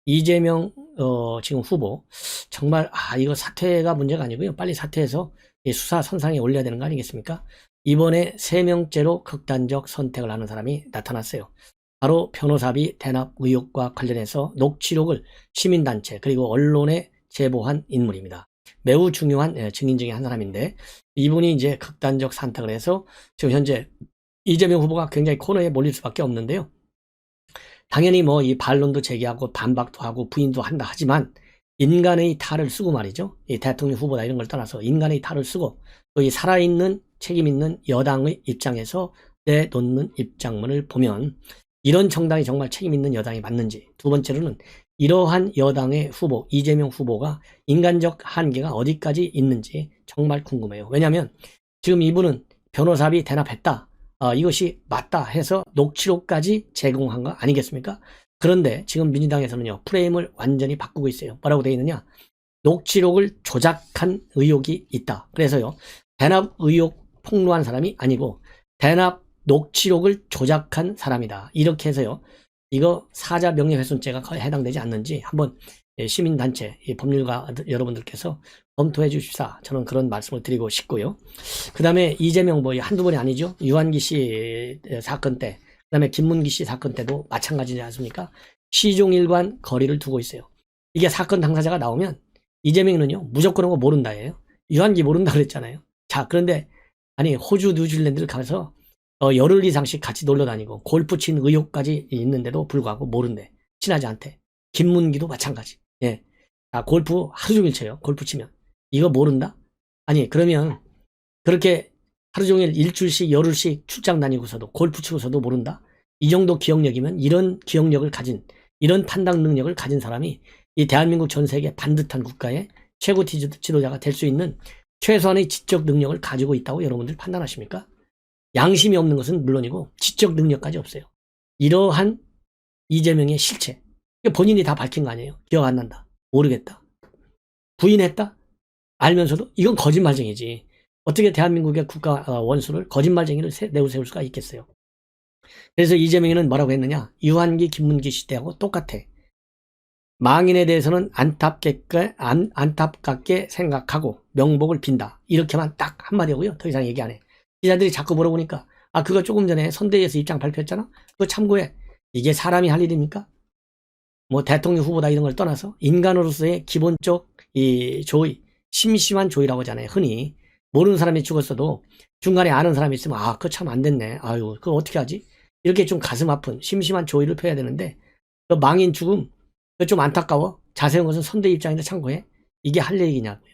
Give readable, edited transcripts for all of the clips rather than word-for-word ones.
이재명 지금 후보 정말 이거 사퇴가 문제가 아니고요. 빨리 사퇴해서 이 수사 선상에 올려야 되는 거 아니겠습니까? 이번에 3명째로 극단적 선택을 하는 사람이 나타났어요. 바로 변호사비 대납 의혹과 관련해서 녹취록을 시민단체 그리고 언론에 제보한 인물입니다. 매우 중요한 증인 중에 한 사람인데, 이분이 이제 극단적 선택을 해서 지금 현재 이재명 후보가 굉장히 코너에 몰릴 수밖에 없는데요. 당연히 뭐 이 반론도 제기하고 반박도 하고 부인도 한다 하지만, 인간의 탈을 쓰고 말이죠. 이 대통령 후보다 이런 걸 떠나서 인간의 탈을 쓰고 또 이 살아있는 책임 있는 여당의 입장에서 내놓는 입장문을 보면 이런 정당이 정말 책임 있는 여당이 맞는지, 두 번째로는 이러한 여당의 후보 이재명 후보가 인간적 한계가 어디까지 있는지 정말 궁금해요. 왜냐하면 지금 이분은 변호사비 대납했다, 이것이 맞다 해서 녹취록까지 제공한 거 아니겠습니까? 그런데 지금 민주당에서는요, 프레임을 완전히 바꾸고 있어요. 뭐라고 되어 있느냐? 녹취록을 조작한 의혹이 있다. 그래서요, 대납 의혹 폭로한 사람이 아니고 대납 녹취록을 조작한 사람이다. 이렇게 해서요, 이거 사자 명예훼손죄가 해당되지 않는지 한번 시민단체 법률가 여러분들께서 검토해 주십사, 저는 그런 말씀을 드리고 싶고요. 그 다음에 이재명 뭐 한두 번이 아니죠. 유한기 씨 사건 때, 그 다음에 김문기 씨 사건 때도 마찬가지지 않습니까? 시종일관 거리를 두고 있어요. 이게 사건 당사자가 나오면 이재명은요, 무조건 하고 모른다예요. 유한기 모른다 그랬잖아요. 자, 그런데 아니 호주 뉴질랜드를 가서 열흘 이상씩 같이 놀러 다니고 골프 친 의혹까지 있는데도 불구하고 모른대. 친하지 않대. 김문기도 마찬가지. 예. 골프 하루 종일 쳐요. 골프 치면. 이거 모른다? 아니, 그러면 그렇게 하루 종일 일주일씩 열흘씩 출장 다니고서도 골프 치고서도 모른다? 이 정도 기억력이면 이런 기억력을 가진, 이런 판단 능력을 가진 사람이 이 대한민국 전 세계 반듯한 국가의 최고 지도자가 될 수 있는 최소한의 지적 능력을 가지고 있다고 여러분들 판단하십니까? 양심이 없는 것은 물론이고 지적 능력까지 없어요. 이러한 이재명의 실체, 본인이 다 밝힌 거 아니에요. 기억 안 난다, 모르겠다, 부인했다, 알면서도. 이건 거짓말쟁이지. 어떻게 대한민국의 국가 원수를, 거짓말쟁이를 내세울 수가 있겠어요. 그래서 이재명이는 뭐라고 했느냐? 유한기 김문기 시대하고 똑같아. 망인에 대해서는 안타깝게 생각하고 명복을 빈다. 이렇게만 딱 한마디 하고요, 더 이상 얘기 안 해. 기자들이 자꾸 물어보니까 그거 조금 전에 선대위에서 입장 발표했잖아. 그거 참고해. 이게 사람이 할 일입니까? 뭐 대통령 후보다 이런 걸 떠나서 인간으로서의 기본적 이 조의, 심심한 조의라고 하잖아요. 흔히 모르는 사람이 죽었어도 중간에 아는 사람이 있으면 그거 참 안 됐네, 아유 그거 어떻게 하지, 이렇게 좀 가슴 아픈 심심한 조의를 펴야 되는데, 그 망인 죽음 그거 좀 안타까워. 자세한 것은 선대 입장인데 참고해. 이게 할 얘기냐고요.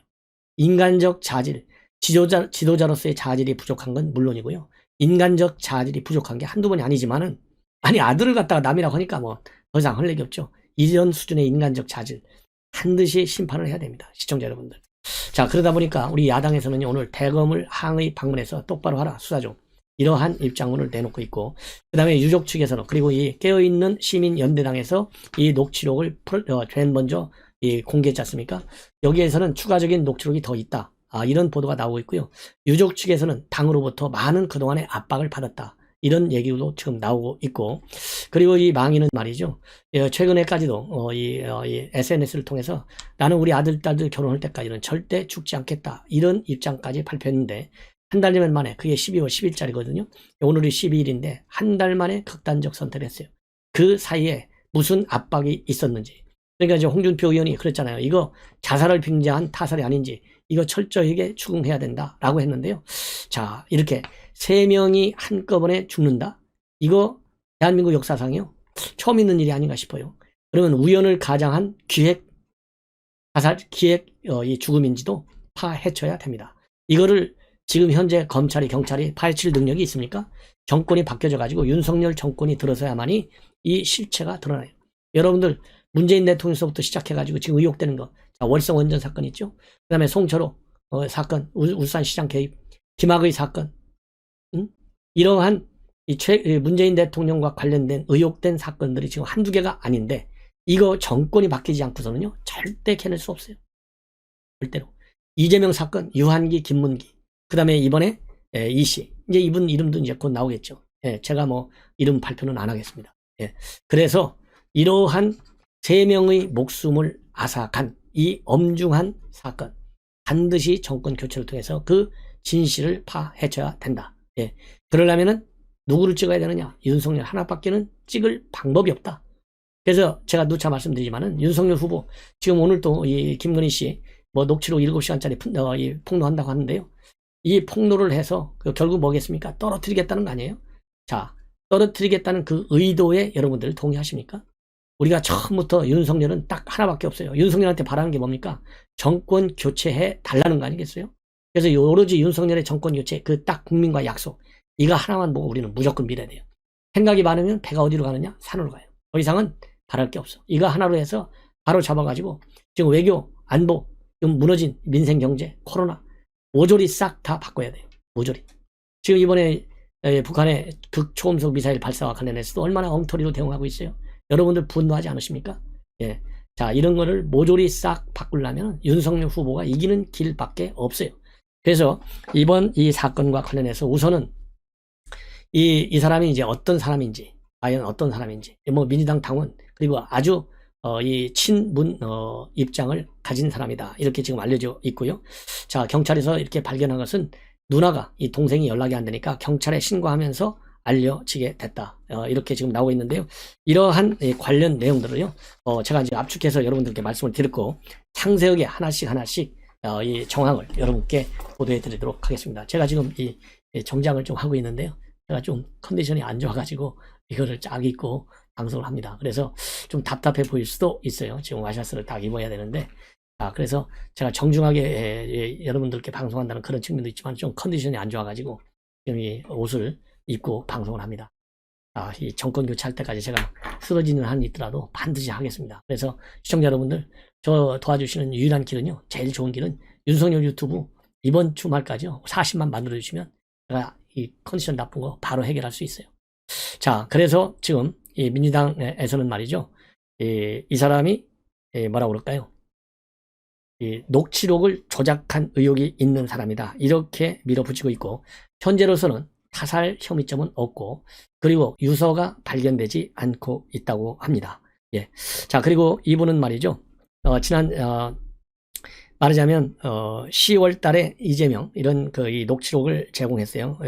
인간적 자질, 지도자로서의 자질이 부족한 건 물론이고요, 인간적 자질이 부족한 게 한두 번이 아니지만은, 아들을 갖다가 남이라고 하니까 뭐 더 이상 할 얘기 없죠. 이런 수준의 인간적 자질 반드시 심판을 해야 됩니다, 시청자 여러분들. 자, 그러다 보니까 우리 야당에서는 오늘 대검을 항의 방문해서 똑바로 하라, 수사 좀, 이러한 입장문을 내놓고 있고, 그 다음에 유족 측에서는, 그리고 이 깨어있는 시민연대당에서 이 녹취록을 제일 먼저 공개했지 않습니까? 여기에서는 추가적인 녹취록이 더 있다, 이런 보도가 나오고 있고요. 유족 측에서는 당으로부터 많은 그동안의 압박을 받았다, 이런 얘기도 지금 나오고 있고, 그리고 이 망인은 말이죠, 최근에까지도 이 SNS를 통해서 나는 우리 아들, 딸들 결혼할 때까지는 절대 죽지 않겠다, 이런 입장까지 발표했는데, 한 달 만에, 그게 12월 10일짜리거든요. 오늘이 12일인데 한 달 만에 극단적 선택을 했어요. 그 사이에 무슨 압박이 있었는지. 그러니까 이제 홍준표 의원이 그랬잖아요. 이거 자살을 빙자한 타살이 아닌지 이거 철저하게 추궁해야 된다라고 했는데요. 자, 이렇게 3명이 한꺼번에 죽는다? 이거 대한민국 역사상이요, 처음 있는 일이 아닌가 싶어요. 그러면 우연을 가장한 자살 기획 이 죽음인지도 파헤쳐야 됩니다. 이거를 지금 현재 검찰이, 경찰이 파헤칠 능력이 있습니까? 정권이 바뀌어져 가지고 윤석열 정권이 들어서야만이 이 실체가 드러나요. 여러분들 문재인 대통령서부터 시작해 가지고 지금 의혹되는 거, 자, 월성 원전 사건 있죠. 그 다음에 송철호 사건, 울산시장 개입, 김학의 사건, 이러한 문재인 대통령과 관련된 의혹된 사건들이 지금 한두 개가 아닌데, 이거 정권이 바뀌지 않고서는요 절대 캐낼 수 없어요. 절대로. 이재명 사건, 유한기 김문기, 그 다음에 이번에 이씨, 이제 이분 이름도 이제 곧 나오겠죠. 제가 뭐 이름 발표는 안 하겠습니다. 그래서 이러한 3명의 목숨을 앗아간 이 엄중한 사건, 반드시 정권 교체를 통해서 그 진실을 파헤쳐야 된다. 예. 그러려면은 누구를 찍어야 되느냐? 윤석열 하나밖에는 찍을 방법이 없다. 그래서 제가 누차 말씀드리지만은 윤석열 후보, 지금 오늘 또 이 김건희 씨 뭐 녹취록 7시간짜리 폭로한다고 하는데요. 이 폭로를 해서 결국 뭐겠습니까? 떨어뜨리겠다는 거 아니에요? 자, 떨어뜨리겠다는 그 의도에 여러분들 동의하십니까? 우리가 처음부터 윤석열은 딱 하나밖에 없어요. 윤석열한테 바라는 게 뭡니까? 정권 교체해 달라는 거 아니겠어요? 그래서 오로지 윤석열의 정권 교체, 그 딱 국민과 약속, 이거 하나만 보고 우리는 무조건 밀어야 돼요. 생각이 많으면 배가 어디로 가느냐? 산으로 가요. 더 이상은 바랄 게 없어. 이거 하나로 해서 바로 잡아가지고 지금 외교, 안보, 지금 무너진 민생, 경제, 코로나 모조리 싹 다 바꿔야 돼요. 모조리. 지금 이번에 북한의 극초음속 미사일 발사와 관련해서도 얼마나 엉터리로 대응하고 있어요. 여러분들 분노하지 않으십니까? 예. 자, 이런 거를 모조리 싹 바꾸려면 윤석열 후보가 이기는 길밖에 없어요. 그래서 이번 이 사건과 관련해서 우선은 이 사람이 이제 어떤 사람인지, 과연 어떤 사람인지, 뭐 민주당 당원, 그리고 아주 이 친문 입장을 가진 사람이다. 이렇게 지금 알려져 있고요. 자, 경찰에서 이렇게 발견한 것은 누나가, 이 동생이 연락이 안 되니까 경찰에 신고하면서 알려지게 됐다. 이렇게 지금 나오고 있는데요. 이러한 관련 내용들을요, 제가 이제 압축해서 여러분들께 말씀을 드렸고, 상세하게 하나씩 이 정황을 여러분께 보도해 드리도록 하겠습니다. 제가 지금 이 정장을 좀 하고 있는데요. 제가 좀 컨디션이 안 좋아가지고 이거를 쫙 입고 방송을 합니다. 그래서 좀 답답해 보일 수도 있어요. 지금 와이셔츠를 딱 입어야 되는데, 그래서 제가 정중하게 여러분들께 방송한다는 그런 측면도 있지만 좀 컨디션이 안 좋아가지고 지금 이 옷을 입고 방송을 합니다. 이 정권 교체할 때까지 제가 쓰러지는 한이 있더라도 반드시 하겠습니다. 그래서 시청자 여러분들, 저 도와주시는 유일한 길은요, 제일 좋은 길은 윤석열 유튜브 이번 주말까지요 40만 만들어주시면 제가 이 컨디션 나쁜 거 바로 해결할 수 있어요. 자, 그래서 지금 이 민주당에서는 말이죠, 이 사람이 뭐라고 그럴까요? 이 녹취록을 조작한 의혹이 있는 사람이다. 이렇게 밀어붙이고 있고, 현재로서는 타살 혐의점은 없고, 그리고 유서가 발견되지 않고 있다고 합니다. 예. 자, 그리고 이분은 말이죠, 말하자면 10월 달에 이재명 이런 이 녹취록을 제공했어요.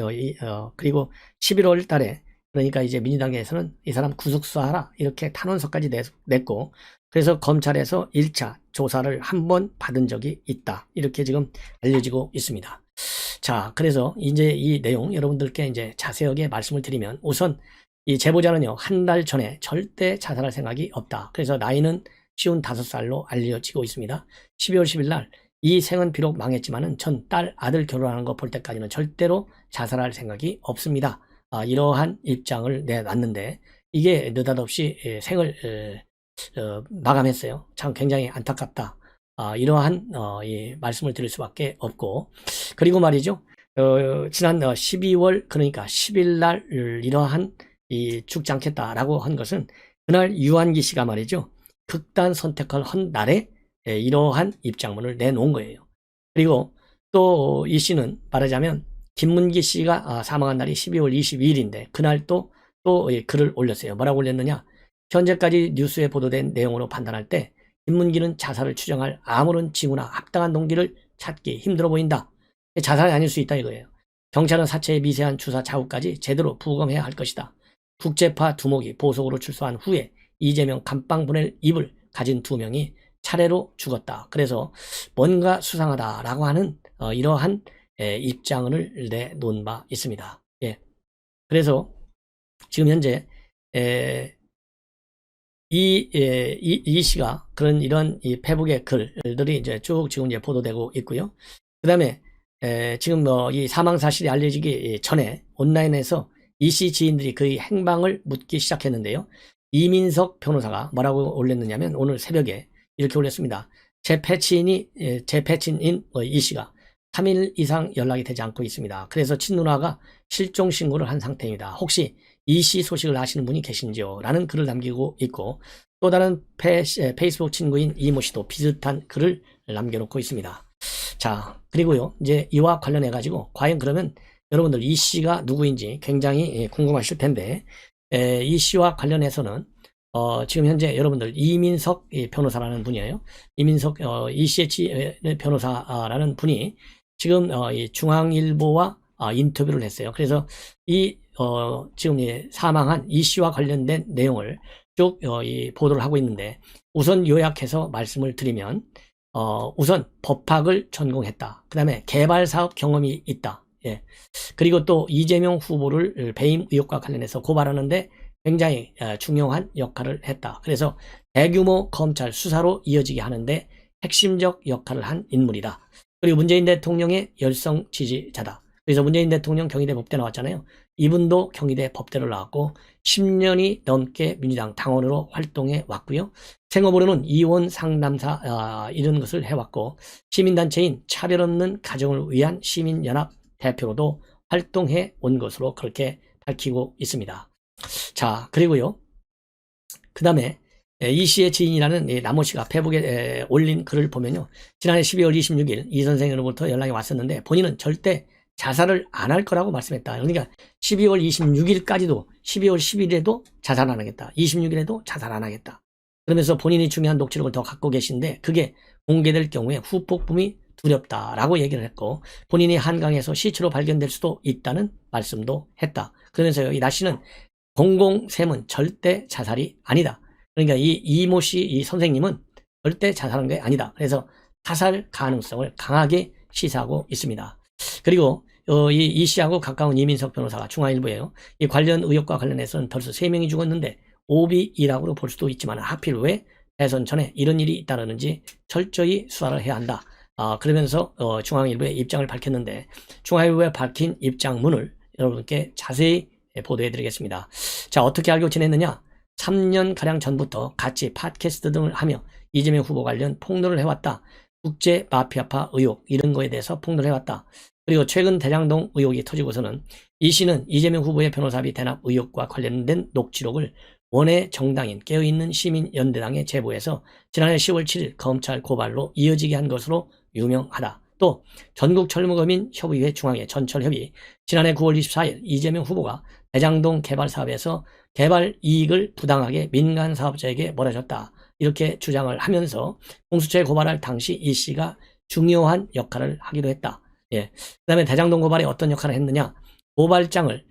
그리고 11월 달에, 그러니까 이제 민주당에서는 이 사람 구속수사하라 이렇게 탄원서까지 냈고, 그래서 검찰에서 1차 조사를 한 번 받은 적이 있다. 이렇게 지금 알려지고 있습니다. 자, 그래서 이제 이 내용 여러분들께 이제 자세하게 말씀을 드리면, 우선 이 제보자는요, 한 달 전에 절대 자살할 생각이 없다. 그래서 나이는 55살로 알려지고 있습니다. 12월 10일 날, 이 생은 비록 망했지만은 전 딸, 아들 결혼하는 거 볼 때까지는 절대로 자살할 생각이 없습니다. 이러한 입장을 내놨는데, 이게 느닷없이 생을 마감했어요. 참 굉장히 안타깝다. 이러한 이 말씀을 드릴 수밖에 없고, 그리고 말이죠, 지난 12월, 그러니까 10일 날 이러한 죽지 않겠다라고 한 것은, 그날 유한기 씨가 말이죠, 극단 선택을 한 날에 이러한 입장문을 내놓은 거예요. 그리고 또 이 씨는 말하자면 김문기 씨가 사망한 날이 12월 22일인데 그날 또 글을 올렸어요. 뭐라고 올렸느냐? 현재까지 뉴스에 보도된 내용으로 판단할 때 김문기는 자살을 추정할 아무런 징후나 합당한 동기를 찾기 힘들어 보인다. 자살이 아닐 수 있다 이거예요. 경찰은 사체의 미세한 주사 자국까지 제대로 부검해야 할 것이다. 국제파 두목이 보석으로 출소한 후에 이재명 감방 보낼 입을 가진 2명이 차례로 죽었다. 그래서 뭔가 수상하다라고 하는 이러한 입장을 내놓은 바 있습니다. 예. 그래서 지금 현재 이 씨가 그런 이런 이 페북의 글들이 이제 쭉 지금 이제 보도되고 있고요. 그 다음에 지금 이 사망 사실이 알려지기 전에 온라인에서 이 씨 지인들이 그의 행방을 묻기 시작했는데요. 이민석 변호사가 뭐라고 올렸느냐면, 오늘 새벽에 이렇게 올렸습니다. 제 패친인 이 씨가 3일 이상 연락이 되지 않고 있습니다. 그래서 친누나가 실종 신고를 한 상태입니다. 혹시 이 씨 소식을 아시는 분이 계신지요? 라는 글을 남기고 있고, 또 다른 페이스북 친구인 이모 씨도 비슷한 글을 남겨놓고 있습니다. 자, 그리고요, 이제 이와 관련해 가지고 과연 그러면 여러분들 이 씨가 누구인지 굉장히 궁금하실 텐데, 이 씨와 관련해서는 지금 현재 여러분들 이민석 변호사라는 분이에요. 이민석 ECH 변호사라는 분이 지금 이 중앙일보와 인터뷰를 했어요. 그래서 이 지금 사망한 이 씨와 관련된 내용을 쭉 이 보도를 하고 있는데, 우선 요약해서 말씀을 드리면 우선 법학을 전공했다. 그 다음에 개발사업 경험이 있다. 예. 그리고 또 이재명 후보를 배임 의혹과 관련해서 고발하는데 굉장히 중요한 역할을 했다. 그래서 대규모 검찰 수사로 이어지게 하는데 핵심적 역할을 한 인물이다. 그리고 문재인 대통령의 열성 지지자다. 그래서 문재인 대통령 경희대 법대 나왔잖아요. 이분도 경희대 법대를 나왔고 10년이 넘게 민주당 당원으로 활동해 왔고요. 생업으로는 이혼 상담사 이런 것을 해왔고, 시민단체인 차별 없는 가정을 위한 시민연합 대표로도 활동해 온 것으로 그렇게 밝히고 있습니다. 자, 그리고요, 그 다음에 이 씨의 지인이라는 남모 씨가 페북에 올린 글을 보면요, 지난해 12월 26일 이 선생으로부터 연락이 왔었는데 본인은 절대 자살을 안 할 거라고 말씀했다. 그러니까 12월 26일까지도 12월 10일에도 자살 안 하겠다. 26일에도 자살 안 하겠다. 그러면서 본인이 중요한 녹취록을 더 갖고 계신데 그게 공개될 경우에 후폭풍이 두렵다라고 얘기를 했고, 본인이 한강에서 시체로 발견될 수도 있다는 말씀도 했다. 그러면서요, 이 나 씨는 공공세문 절대 자살이 아니다. 그러니까 이 이모 씨, 이 선생님은 절대 자살한 게 아니다. 그래서 자살 가능성을 강하게 시사하고 있습니다. 그리고 이 씨하고 가까운 이민석 변호사가 중앙일보예요. 이 관련 의혹과 관련해서는 벌써 3명이 죽었는데 오비이라고 볼 수도 있지만 하필 왜 대선 전에 이런 일이 있다는지 철저히 수사를 해야 한다. 그러면서 중앙일보의 입장을 밝혔는데, 중앙일보에 밝힌 입장문을 여러분께 자세히 보도해 드리겠습니다. 자, 어떻게 알고 지냈느냐? 3년가량 전부터 같이 팟캐스트 등을 하며 이재명 후보 관련 폭로를 해왔다. 국제 마피아파 의혹 이런 거에 대해서 폭로를 해왔다. 그리고 최근 대장동 의혹이 터지고서는 이 씨는 이재명 후보의 변호사비 대납 의혹과 관련된 녹취록을 원외 정당인 깨어있는 시민연대당에 제보해서 지난해 10월 7일 검찰 고발로 이어지게 한 것으로 유명하다. 또 전국철무검인 협의회 중앙회 전철협의 지난해 9월 24일 이재명 후보가 대장동 개발 사업에서 개발 이익을 부당하게 민간 사업자에게 몰아줬다. 이렇게 주장을 하면서 공수처에 고발할 당시 이 씨가 중요한 역할을 하기도 했다. 예. 그 다음에 대장동 고발에 어떤 역할을 했느냐? 고발장을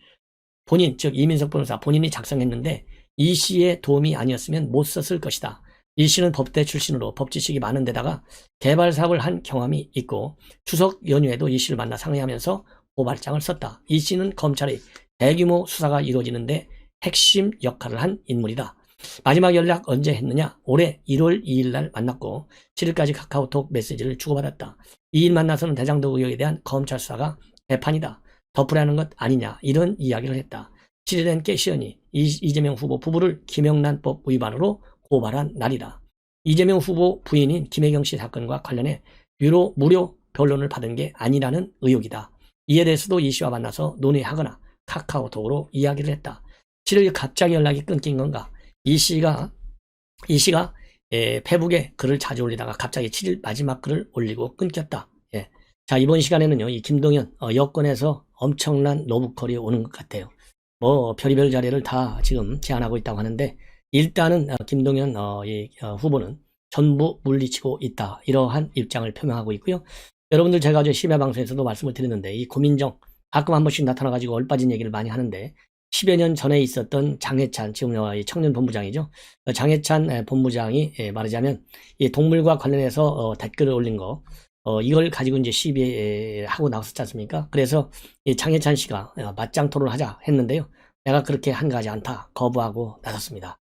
본인, 즉 이민석 변호사 본인이 작성했는데 이 씨의 도움이 아니었으면 못 썼을 것이다. 이 씨는 법대 출신으로 법 지식이 많은 데다가 개발 사업을 한 경험이 있고 추석 연휴에도 이 씨를 만나 상의하면서 고발장을 썼다. 이 씨는 검찰의 대규모 수사가 이루어지는데 핵심 역할을 한 인물이다. 마지막 연락 언제 했느냐? 올해 1월 2일 날 만났고 7일까지 카카오톡 메시지를 주고받았다. 2일 만나서는 대장동 의혹에 대한 검찰 수사가 개판이다. 덮으라는 것 아니냐, 이런 이야기를 했다. 7일엔 깨시언이 이재명 후보 부부를 김영란법 위반으로 고발한 날이다. 이재명 후보 부인인 김혜경 씨 사건과 관련해 무료 변론을 받은 게 아니라는 의혹이다. 이에 대해서도 이 씨와 만나서 논의하거나 카카오톡으로 이야기를 했다. 7일 갑자기 연락이 끊긴 건가? 이 씨가 페북에 글을 자주 올리다가 갑자기 7일 마지막 글을 올리고 끊겼다. 예. 자, 이번 시간에는요, 이 김동연 여권에서 엄청난 로브콜이 오는 것 같아요. 뭐 별의별 자리를 다 지금 제안하고 있다고 하는데, 일단은 김동연 후보는 전부 물리치고 있다, 이러한 입장을 표명하고 있고요. 여러분들 제가 어제 심야방송에서도 말씀을 드렸는데, 이 고민정 가끔 한 번씩 나타나가지고 얼빠진 얘기를 많이 하는데, 10여 년 전에 있었던 장해찬, 지금 청년 본부장이죠. 장해찬 본부장이 말하자면 이 동물과 관련해서 댓글을 올린 거, 이걸 가지고 이제 시비하고 나왔었지 않습니까? 그래서 이 장해찬 씨가 맞짱 토론을 하자 했는데요. 내가 그렇게 한가하지 않다, 거부하고 나섰습니다.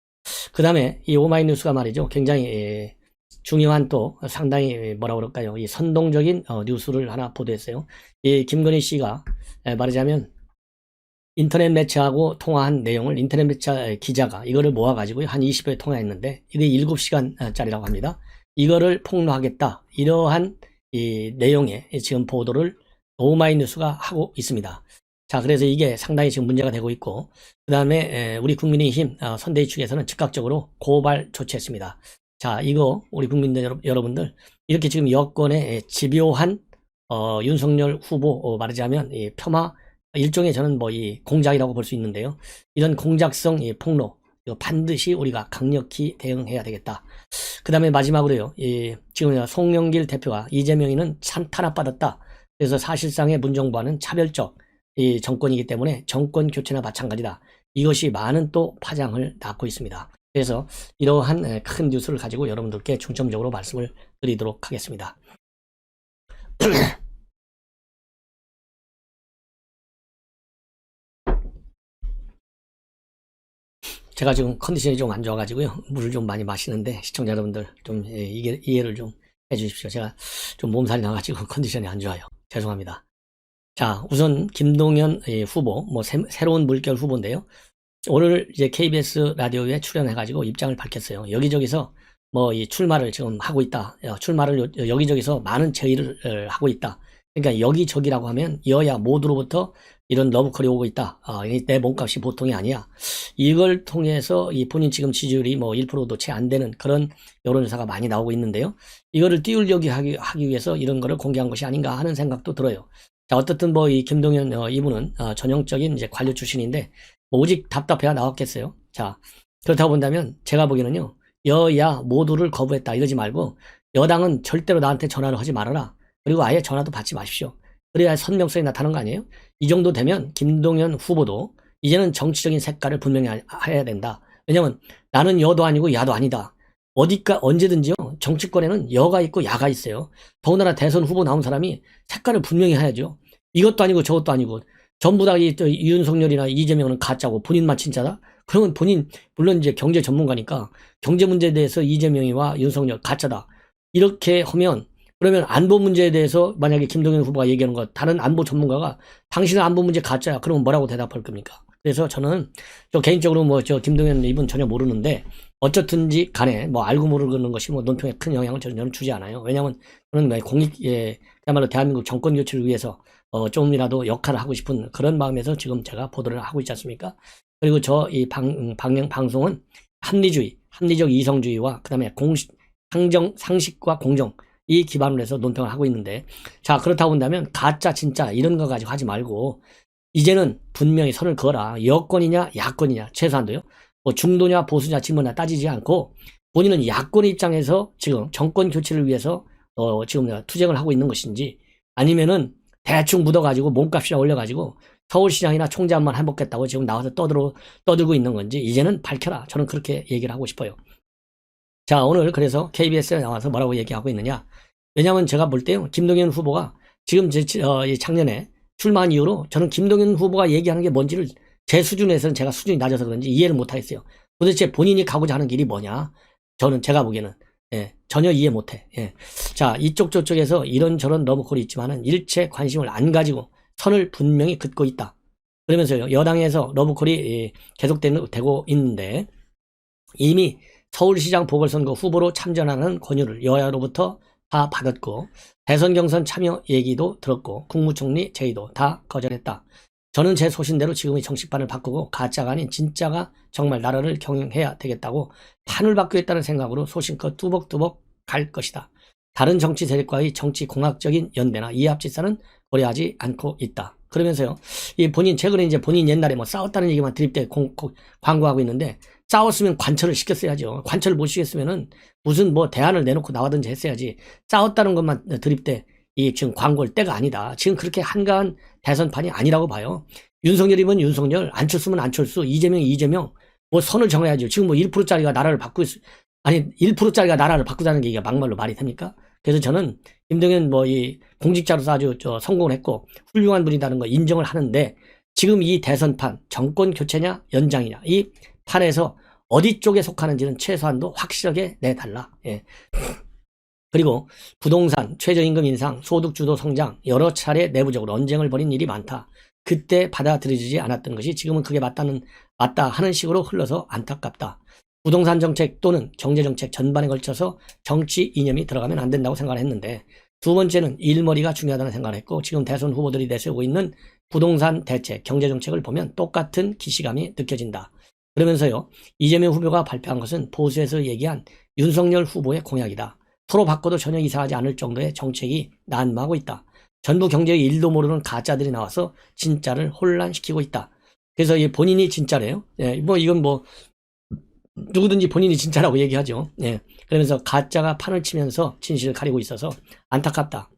그 다음에 이 오마이뉴스가 말이죠, 굉장히 중요한 또 상당히 뭐라 그럴까요, 이 선동적인 뉴스를 하나 보도했어요. 이 김건희 씨가 말하자면 인터넷 매체하고 통화한 내용을 인터넷 매체 기자가 이거를 모아가지고 한 20회 통화했는데 이게 7시간짜리라고 합니다. 이거를 폭로하겠다, 이러한 이 내용의 지금 보도를 오마이뉴스가 하고 있습니다. 자, 그래서 이게 상당히 지금 문제가 되고 있고, 그 다음에 우리 국민의힘 선대위 측에서는 즉각적으로 고발 조치했습니다. 자, 이거 우리 국민들 여러분들, 이렇게 지금 여권의 집요한 윤석열 후보 말하자면 이 폄하 일종의, 저는 뭐 이 공작이라고 볼 수 있는데요. 이런 공작성 이 폭로, 이거 반드시 우리가 강력히 대응해야 되겠다. 그 다음에 마지막으로요. 지금 송영길 대표가 이재명이는 탄압받았다. 그래서 사실상의 문정부와는 차별적 정권이기 때문에 정권 교체나 마찬가지다. 이것이 많은 또 파장을 낳고 있습니다. 그래서 이러한 큰 뉴스를 가지고 여러분들께 중점적으로 말씀을 드리도록 하겠습니다. 제가 지금 컨디션이 좀 안 좋아가지고요. 물을 좀 많이 마시는데 시청자 여러분들 좀 이해를 좀 해주십시오. 제가 좀 몸살이 나가지고 컨디션이 안 좋아요. 죄송합니다. 자, 우선 김동연 후보, 새로운 물결 후보인데요. 오늘 이제 KBS 라디오에 출연해가지고 입장을 밝혔어요. 여기저기서 이 출마를 지금 하고 있다. 출마를 여기저기서 많은 제의를 하고 있다. 그러니까 여기저기라고 하면 여야 모두로부터 이런 러브콜이 오고 있다. 내 몸값이 보통이 아니야. 이걸 통해서 본인 지금 지지율이 1%도 채 안 되는 그런 여론조사가 많이 나오고 있는데요. 이거를 띄우려고 하기 위해서 이런 거를 공개한 것이 아닌가 하는 생각도 들어요. 자, 어떻든 이 김동연 이분은 전형적인 이제 관료 출신인데 오직 답답해야 나왔겠어요. 자, 그렇다고 본다면 제가 보기에는요. 여야 모두를 거부했다 이러지 말고 여당은 절대로 나한테 전화를 하지 말아라. 그리고 아예 전화도 받지 마십시오. 그래야 선명성이 나타나는 거 아니에요? 이 정도 되면 김동연 후보도 이제는 정치적인 색깔을 분명히 해야 된다. 왜냐면 나는 여도 아니고 야도 아니다. 언제든지요. 정치권에는 여가 있고 야가 있어요. 더군다나 대선 후보 나온 사람이 색깔을 분명히 해야죠. 이것도 아니고 저것도 아니고 전부 다 윤석열이나 이재명은 가짜고 본인만 진짜다? 그러면 본인 물론 이제 경제 전문가니까 경제 문제에 대해서 이재명이와 윤석열 가짜다. 이렇게 하면 그러면 안보 문제에 대해서 만약에 김동연 후보가 얘기하는 것 다른 안보 전문가가 당신은 안보 문제 가짜야. 그러면 뭐라고 대답할 겁니까? 그래서 저는 개인적으로 저 김동연 이분 전혀 모르는데 어쨌든지 간에 알고 모르는 것이 논평에 큰 영향을 저는 주지 않아요. 왜냐하면 저는 그야말로 대한민국 정권 교체를 위해서 조금이라도 역할을 하고 싶은 그런 마음에서 지금 제가 보도를 하고 있지 않습니까? 그리고 방송은 합리적 이성주의와 그 다음에 상식과 공정 이 기반으로 해서 논평을 하고 있는데 자 그렇다고 본다면 가짜 진짜 이런 거 가지고 하지 말고 이제는 분명히 선을 그어라. 여권이냐 야권이냐 최소한도요. 중도냐 보수냐 지문이나 따지지 않고 본인은 야권의 입장에서 지금 정권 교체를 위해서 지금 투쟁을 하고 있는 것인지 아니면은 대충 묻어가지고 몸값이나 올려가지고 서울시장이나 총장만 해먹겠다고 지금 나와서 떠들고 있는 건지 이제는 밝혀라. 저는 그렇게 얘기를 하고 싶어요. 자 오늘 그래서 KBS에 나와서 뭐라고 얘기하고 있느냐. 왜냐하면 제가 볼 때요. 김동연 후보가 지금 작년에 출마한 이후로 저는 김동연 후보가 얘기하는 게 뭔지를 제 수준에서는 제가 수준이 낮아서 그런지 이해를 못하겠어요. 도대체 본인이 가고자 하는 길이 뭐냐. 제가 보기에는 전혀 이해 못해. 자 이쪽 저쪽에서 이런저런 러브콜이 있지만은 일체 관심을 안 가지고 선을 분명히 긋고 있다. 그러면서요. 여당에서 러브콜이 계속되고 있는데 이미 서울시장 보궐선거 후보로 참전하는 권유를 여야로부터 다 받았고 대선 경선 참여 얘기도 들었고 국무총리 제의도 다 거절했다. 저는 제 소신대로 지금의 정치판을 바꾸고 가짜가 아닌 진짜가 정말 나라를 경영해야 되겠다고 판을 바꾸겠다는 생각으로 소신껏 뚜벅뚜벅 갈 것이다. 다른 정치 세력과의 정치 공학적인 연대나 이합집산은 고려하지 않고 있다. 그러면서요. 최근에 이제 본인 옛날에 싸웠다는 얘기만 드립대 광고하고 있는데 싸웠으면 관철을 시켰어야죠. 관철을 못 시켰으면은 무슨 대안을 내놓고 나와든지 했어야지. 싸웠다는 것만 드립대 지금 광고할 때가 아니다. 지금 그렇게 한가한 대선판이 아니라고 봐요. 윤석열이면 윤석열, 안철수면 안철수, 이재명 선을 정해야죠. 지금 1%짜리가 나라를 바꾸고 아니 1%짜리가 나라를 바꾸자는 게 이게 막말로 말이 됩니까? 그래서 저는 김동연 공직자로서 아주 성공을 했고 훌륭한 분이라는 거 인정을 하는데 지금 이 대선판 정권 교체냐 연장이냐 이 판에서 어디 쪽에 속하는지는 최소한도 확실하게 내달라. 그리고 부동산, 최저임금 인상, 소득주도 성장 여러 차례 내부적으로 언쟁을 벌인 일이 많다. 그때 받아들여지지 않았던 것이 지금은 그게 맞다 하는 식으로 흘러서 안타깝다. 부동산 정책 또는 경제 정책 전반에 걸쳐서 정치 이념이 들어가면 안 된다고 생각을 했는데 두 번째는 일머리가 중요하다는 생각을 했고 지금 대선 후보들이 내세우고 있는 부동산 대책, 경제 정책을 보면 똑같은 기시감이 느껴진다. 그러면서요. 이재명 후보가 발표한 것은 보수에서 얘기한 윤석열 후보의 공약이다. 서로 바꿔도 전혀 이상하지 않을 정도의 정책이 난무하고 있다. 전부 경제의 일도 모르는 가짜들이 나와서 진짜를 혼란시키고 있다. 그래서 본인이 진짜래요. 이건 누구든지 본인이 진짜라고 얘기하죠. 예. 그러면서 가짜가 판을 치면서 진실을 가리고 있어서 안타깝다.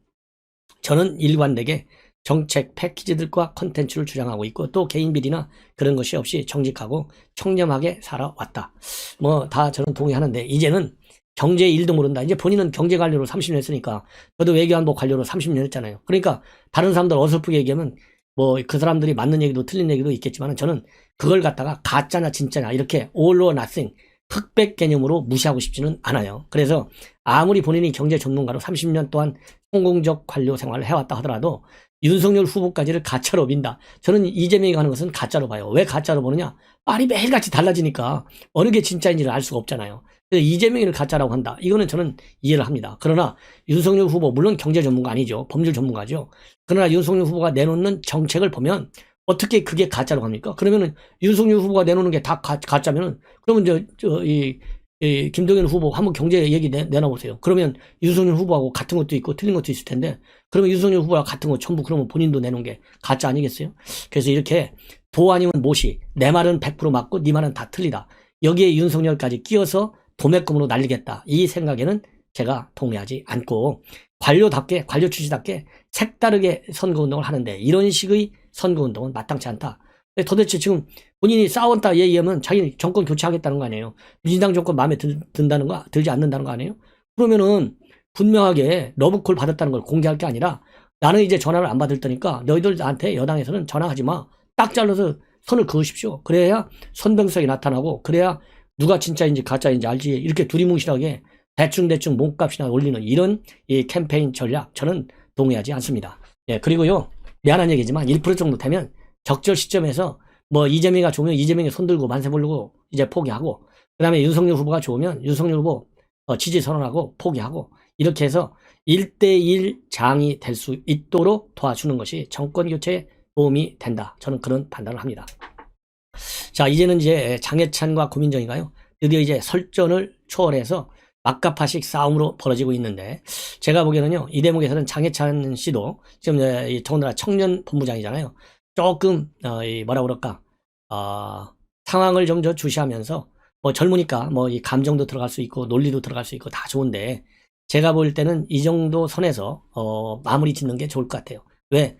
저는 일관되게 정책 패키지들과 컨텐츠를 주장하고 있고 또 개인 비리나 그런 것이 없이 정직하고 청렴하게 살아왔다. 뭐 다 저는 동의하는데 이제는 경제 일도 모른다. 이제 본인은 경제 관료로 30년 했으니까 저도 외교안보 관료로 30년 했잖아요. 그러니까 다른 사람들 어설프게 얘기하면 뭐 그 사람들이 맞는 얘기도 틀린 얘기도 있겠지만 저는 그걸 갖다가 가짜냐 진짜냐 이렇게 all or nothing 흑백 개념으로 무시하고 싶지는 않아요. 그래서 아무리 본인이 경제 전문가로 30년 동안 성공적 관료 생활을 해왔다 하더라도 윤석열 후보까지를 가짜로 민다. 저는 이재명이 가는 것은 가짜로 봐요. 왜 가짜로 보느냐? 말이 매일같이 달라지니까 어느 게 진짜인지를 알 수가 없잖아요. 그래서 이재명이를 가짜라고 한다. 이거는 저는 이해를 합니다. 그러나 윤석열 후보 물론 경제 전문가 아니죠. 법률 전문가죠. 그러나 윤석열 후보가 내놓는 정책을 보면 어떻게 그게 가짜로 합니까? 그러면은 윤석열 후보가 내놓는 게 다 가짜면은 그러면 이 김동연 후보 한번 경제 얘기 내놔보세요. 그러면 윤석열 후보하고 같은 것도 있고 틀린 것도 있을 텐데 그러면 윤석열 후보와 같은 거 전부 그러면 본인도 내놓은 게 가짜 아니겠어요? 그래서 이렇게 도 아니면 모시 내 말은 100% 맞고 네 말은 다 틀리다. 여기에 윤석열까지 끼어서 도매금으로 날리겠다. 이 생각에는 제가 동의하지 않고 관료답게 관료 출신답게 색다르게 선거운동을 하는데 이런 식의 선거운동은 마땅치 않다. 도대체 지금 본인이 싸웠다 얘기하면 자기 정권 교체하겠다는 거 아니에요. 민주당 정권 마음에 든다는 거, 들지 않는다는 거 아니에요? 그러면은 분명하게 러브콜 받았다는 걸 공개할 게 아니라 나는 이제 전화를 안 받을 테니까 너희들 나한테 여당에서는 전화하지 마. 딱 잘라서 선을 그으십시오. 그래야 선병성이 나타나고 그래야 누가 진짜인지 가짜인지 알지. 이렇게 두리뭉실하게 대충 몸값이나 올리는 이런 이 캠페인 전략 저는 동의하지 않습니다. 예, 그리고요. 미안한 얘기지만 1% 정도 되면 적절 시점에서 뭐 이재명이가 좋으면 이재명이 손들고 만세 부르고 이제 포기하고 그 다음에 윤석열 후보가 좋으면 윤석열 후보 지지 선언하고 포기하고 이렇게 해서 1대1 장이 될 수 있도록 도와주는 것이 정권 교체에 도움이 된다. 저는 그런 판단을 합니다. 자, 이제는 이제 장해찬과 고민정이가요. 드디어 이제 설전을 초월해서 막가파식 싸움으로 벌어지고 있는데 제가 보기에는요. 이 대목에서는 장해찬 씨도 지금 더군다나 청년 본부장이잖아요. 조금 뭐라 그럴까 상황을 좀 주시하면서 뭐 젊으니까 뭐 이 감정도 들어갈 수 있고 논리도 들어갈 수 있고 다 좋은데 제가 볼 때는 이 정도 선에서 마무리 짓는 게 좋을 것 같아요. 왜?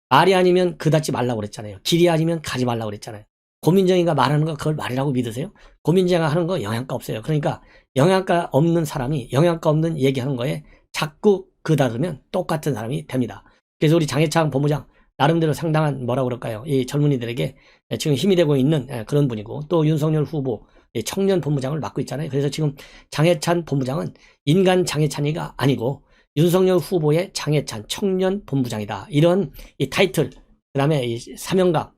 말이 아니면 그닫지 말라고 그랬잖아요. 길이 아니면 가지 말라고 그랬잖아요. 고민정이가 말하는 거 그걸 말이라고 믿으세요? 고민정이가 하는 거 영양가 없어요. 그러니까 영양가 없는 사람이 영양가 없는 얘기하는 거에 자꾸 그다르면 똑같은 사람이 됩니다. 그래서 우리 장해찬 본부장 나름대로 상당한 뭐라 그럴까요? 이 젊은이들에게 지금 힘이 되고 있는 그런 분이고 또 윤석열 후보 청년 본부장을 맡고 있잖아요. 그래서 지금 장해찬 본부장은 인간 장해찬이가 아니고 윤석열 후보의 장해찬 청년 본부장이다. 이런 이 타이틀, 그 다음에 이 사명감,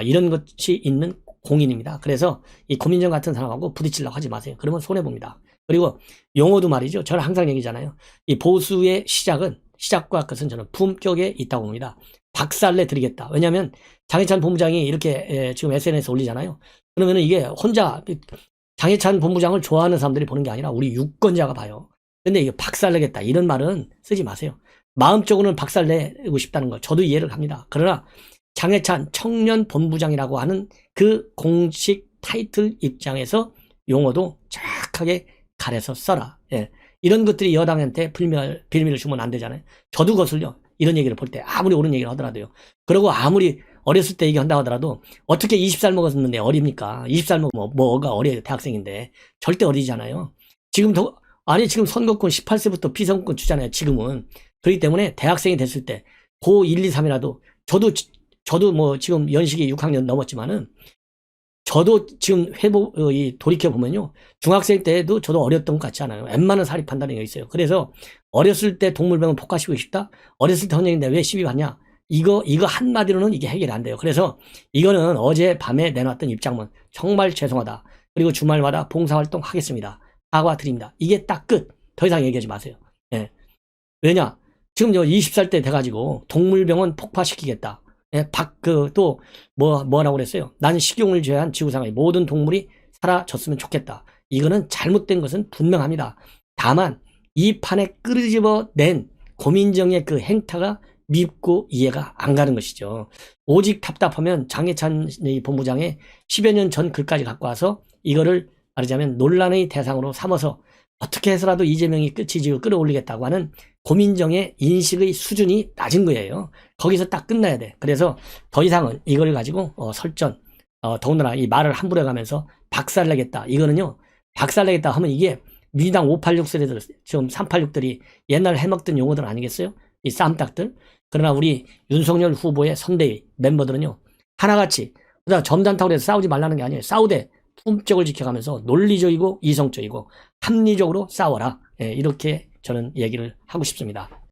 이런 것이 있는 공인입니다. 그래서 이 고민정 같은 사람하고 부딪히려고 하지 마세요. 그러면 손해봅니다. 그리고 용어도 말이죠. 저는 항상 얘기잖아요. 이 보수의 시작과 끝은 저는 품격에 있다고 봅니다. 박살내 드리겠다. 왜냐하면 장해찬 본부장이 이렇게 지금 SNS에 올리잖아요. 그러면은 이게 혼자 장해찬 본부장을 좋아하는 사람들이 보는 게 아니라 우리 유권자가 봐요. 근데 이게 박살내겠다 이런 말은 쓰지 마세요. 마음적으로는 박살내고 싶다는 거 저도 이해를 합니다. 그러나 장해찬 청년 본부장이라고 하는 그 공식 타이틀 입장에서 용어도 정확하게 가려서 써라. 예. 이런 것들이 여당한테 빌미를 주면 안 되잖아요. 저도 거슬려. 이런 얘기를 볼 때 아무리 옳은 얘기를 하더라도요. 그리고 아무리 어렸을 때 얘기한다 하더라도 어떻게 20살 먹었는데 어립니까? 20살 먹으면 뭐가 어려요. 대학생인데. 절대 어리잖아요. 지금 지금 선거권 18세부터 피선권 주잖아요. 지금은. 그렇기 때문에 대학생이 됐을 때 고 1, 2, 3이라도 저도 뭐 지금 연식이 6학년 넘었지만은 저도 지금 돌이켜보면요. 중학생 때도 저도 어렸던 것 같지 않아요. 웬만한 사립한다는 게 있어요. 그래서 어렸을 때 동물병원 폭파시키고 싶다? 어렸을 때 헌정인데 왜 시비 받냐? 이거 한마디로는 이게 해결이 안 돼요. 그래서 이거는 어제 밤에 내놨던 입장문. 정말 죄송하다. 그리고 주말마다 봉사활동 하겠습니다. 사과드립니다. 이게 딱 끝. 더 이상 얘기하지 마세요. 예. 왜냐? 지금 20살 때 돼가지고 동물병원 폭파시키겠다. 예, 뭐라고 그랬어요? 난 식용을 제외한 지구상의 모든 동물이 사라졌으면 좋겠다. 이거는 잘못된 것은 분명합니다. 다만, 이 판에 끄집어낸 고민정의 그 행태가 밉고 이해가 안 가는 것이죠. 오직 답답하면 장해찬 본부장의 10여 년 전 글까지 갖고 와서 이거를 말하자면 논란의 대상으로 삼아서 어떻게 해서라도 이재명이 끝이지요 끌어올리겠다고 하는 고민정의 인식의 수준이 낮은 거예요. 거기서 딱 끝나야 돼. 그래서 더 이상은 이걸 가지고 설전, 더군다나 이 말을 함부로 해가면서 박살내겠다. 이거는요, 박살내겠다 하면 이게 민주당 586 세대들, 지금 386들이 옛날 해먹던 용어들 아니겠어요? 이 쌈딱들. 그러나 우리 윤석열 후보의 선대위 멤버들은요, 하나같이, 그다음 점잖다고 해서 싸우지 말라는 게 아니에요. 싸우되 품격을 지켜가면서 논리적이고 이성적이고 합리적으로 싸워라. 예, 이렇게 저는 얘기를 하고 싶습니다.